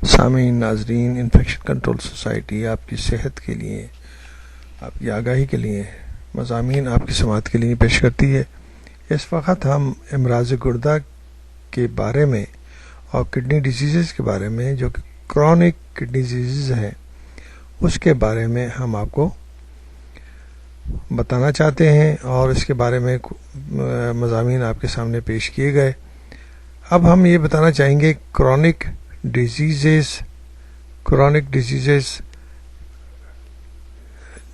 سامعین ناظرین، infection control society آپ کی صحت کے لیے، آپ کی آگاہی کے لیے مضامین آپ کی سماعت کے لیے پیش کرتی ہے۔ اس وقت ہم امراض گردہ کے بارے میں اور کڈنی ڈیزیزز کے بارے میں، جو کہ کرونک کڈنی ڈیزیز ہیں، اس کے بارے میں ہم آپ کو بتانا چاہتے ہیں اور اس کے بارے میں مضامین آپ کے سامنے پیش کیے گئے۔ اب ہم یہ بتانا چاہیں گے کرونک ڈیزیزز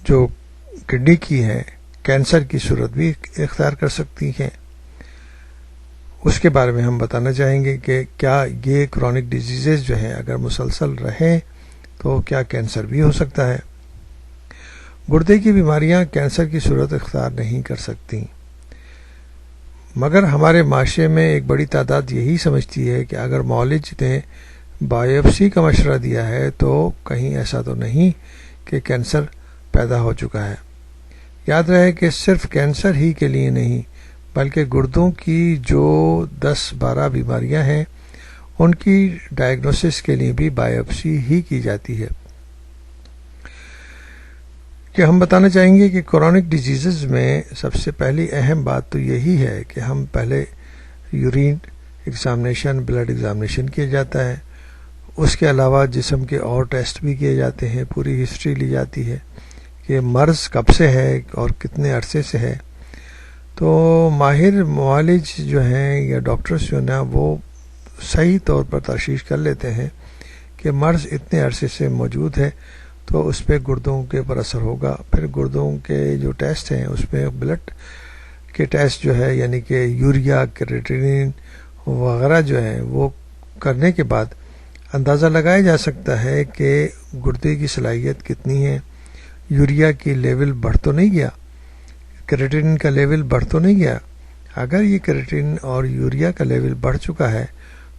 جو کڈنی کی ہیں، کینسر کی صورت بھی اختیار کر سکتی ہیں، اس کے بارے میں ہم بتانا چاہیں گے کہ کیا یہ کرونک ڈیزیزز جو ہیں اگر مسلسل رہیں تو کیا کینسر بھی ہو سکتا ہے۔ گردے کی بیماریاں کینسر کی صورت اختیار نہیں کر سکتی، مگر ہمارے معاشرے میں ایک بڑی تعداد یہی سمجھتی ہے کہ اگر معالج نے بائیوپسی کا مشورہ دیا ہے تو کہیں ایسا تو نہیں کہ کینسر پیدا ہو چکا ہے۔ یاد رہے کہ صرف کینسر ہی کے لیے نہیں بلکہ گردوں کی جو 10-12 بیماریاں ہیں ان کی ڈائگنوسس کے لیے بھی بائیوپسی ہی کی جاتی ہے۔ کہ ہم بتانا چاہیں گے کہ کرونک ڈیزیزز میں سب سے پہلی اہم بات تو یہی ہے کہ ہم پہلے یورین ایگزامینیشن، بلڈ ایگزامینیشن کیا جاتا ہے، اس کے علاوہ جسم کے اور ٹیسٹ بھی کیے جاتے ہیں، پوری ہسٹری لی جاتی ہے کہ مرض کب سے ہے اور کتنے عرصے سے ہے۔ تو ماہر معالج جو ہیں یا ڈاکٹرز جو ہیں وہ صحیح طور پر تشخیص کر لیتے ہیں کہ مرض اتنے عرصے سے موجود ہے تو اس پہ گردوں کے پر اثر ہوگا۔ پھر گردوں کے جو ٹیسٹ ہیں اس میں بلڈ کے ٹیسٹ جو ہے یعنی کہ یوریا، کریٹینین وغیرہ جو ہیں وہ کرنے کے بعد اندازہ لگایا جا سکتا ہے کہ گردے کی صلاحیت کتنی ہے، یوریا کی لیول بڑھ تو نہیں گیا، کریٹینین کا لیول بڑھ تو نہیں گیا۔ اگر یہ کریٹینین اور یوریا کا لیول بڑھ چکا ہے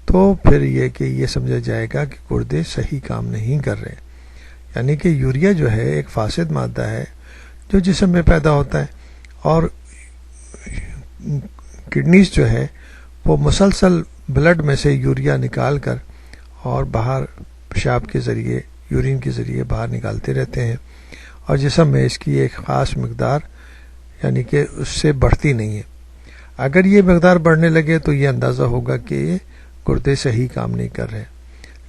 تو پھر یہ سمجھا جائے گا کہ گردے صحیح کام نہیں کر رہے، یعنی کہ یوریا جو ہے ایک فاسد مادہ ہے جو جسم میں پیدا ہوتا ہے، اور کڈنیز جو ہے وہ مسلسل بلڈ میں سے یوریا نکال کر اور باہر پیشاب کے ذریعے، یورین کے ذریعے باہر نکالتے رہتے ہیں، اور جسم میں اس کی ایک خاص مقدار یعنی کہ اس سے بڑھتی نہیں ہے۔ اگر یہ مقدار بڑھنے لگے تو یہ اندازہ ہوگا کہ یہ گردے صحیح کام نہیں کر رہے۔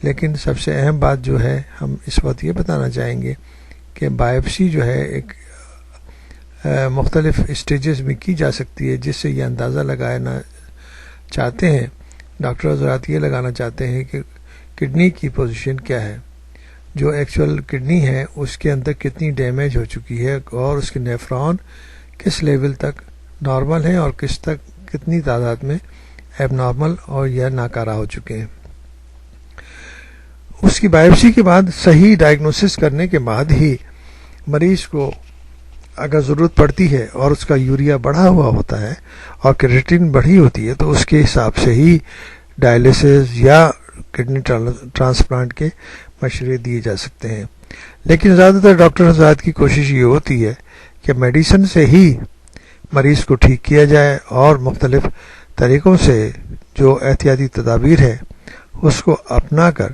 لیکن سب سے اہم بات جو ہے ہم اس وقت یہ بتانا چاہیں گے کہ بائیوپسی جو ہے ایک مختلف اسٹیجز میں کی جا سکتی ہے، جس سے یہ اندازہ لگانا چاہتے ہیں، ڈاکٹر حضرات یہ لگانا چاہتے ہیں کہ کڈنی کی پوزیشن کیا ہے، جو ایکچول کڈنی ہے اس کے اندر کتنی ڈیمیج ہو چکی ہے اور اس کے نیفرون کس لیول تک نارمل ہیں اور کتنی تعداد میں ایب نارمل اور یا ناکارہ ہو چکے ہیں۔ اس کی بائیوپسی کے بعد صحیح ڈائگنوسس کرنے کے بعد ہی مریض کو اگر ضرورت پڑتی ہے اور اس کا یوریا بڑھا ہوا ہوتا ہے اور کریٹین بڑھی ہوتی ہے تو اس کے حساب سے ہی ڈائلیسس یا کڈنی ٹرانسپلانٹ کے مشورے دیے جا سکتے ہیں۔ لیکن زیادہ تر ڈاکٹر حضرات کی کوشش یہ ہوتی ہے کہ میڈیسن سے ہی مریض کو ٹھیک کیا جائے اور مختلف طریقوں سے جو احتیاطی تدابیر ہے اس کو اپنا کر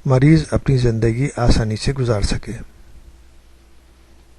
مریض اپنی زندگی آسانی سے گزار سکے۔